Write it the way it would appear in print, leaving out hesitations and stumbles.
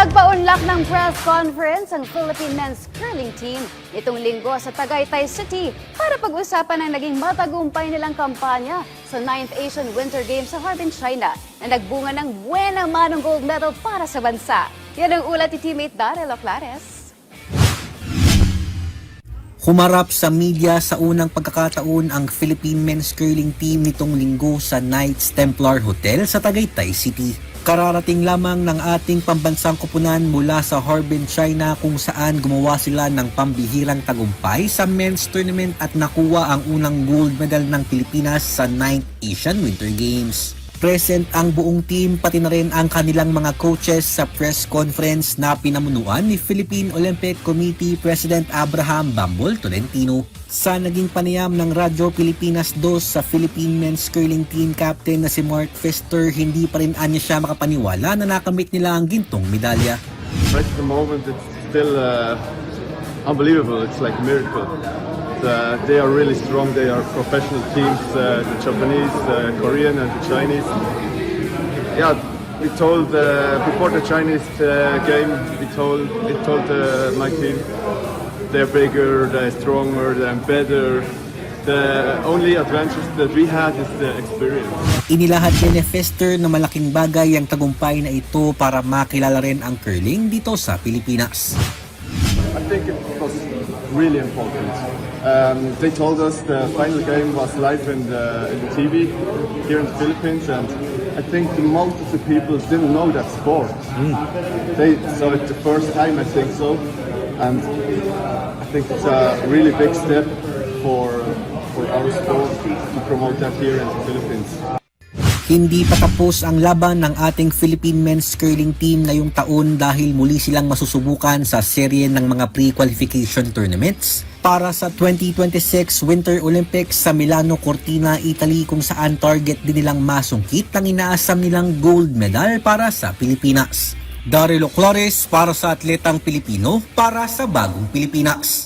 Nagpaunlak ng press conference ang Philippine men's curling team itong linggo sa Tagaytay City para pag-usapan ang naging matagumpay nilang kampanya sa 9th Asian Winter Games sa Harbin, China na nagbunga ng buenang manong gold medal para sa bansa. Yan ang ulat ni teammate Daryl Oclares. Humarap sa media sa unang pagkakataon ang Philippine men's curling team nitong linggo sa Knights Templar Hotel sa Tagaytay City. Kararating lamang ng ating pambansang koponan mula sa Harbin, China kung saan gumawa sila ng pambihirang tagumpay sa men's tournament at nakuha ang unang gold medal ng Pilipinas sa 9th Asian Winter Games. Present ang buong team pati na rin ang kanilang mga coaches sa press conference na pinamunuan ni Philippine Olympic Committee President Abraham Bambol Tolentino. Sa naging panayam ng Radyo Pilipinas 2 sa Philippine men's curling team captain na si Mark Pfister, hindi pa rin anya siya makapaniwala na nakamit nila ang gintong medalya. Right at the moment it's still unbelievable, it's like a miracle. They are really strong, they are professional teams, the Japanese, the Korean and the Chinese. Yeah, we told before the Chinese game, we told my team they're bigger, they're stronger, they're better. The only advantage that we had is the experience. Inilahad ni Pfister na malaking bagay ang tagumpay na ito para makilala rin ang curling dito sa Pilipinas. I think it was really important. They told us the final game was live in the TV here in the Philippines, and I think most of the people didn't know that sport. They saw it the first time, I think so, and I think it's a really big step for our sport to promote that here in the Philippines. Hindi pa tapos ang laban ng ating Philippine men's curling team ngayong taon dahil muli silang masusubukan sa serye ng mga pre-qualification tournaments para sa 2026 Winter Olympics sa Milano Cortina, Italy, kung saan target din nilang masungkit ang inaasam nilang gold medal para sa Pilipinas. Daryl Oclares para sa Atletang Pilipino para sa Bagong Pilipinas.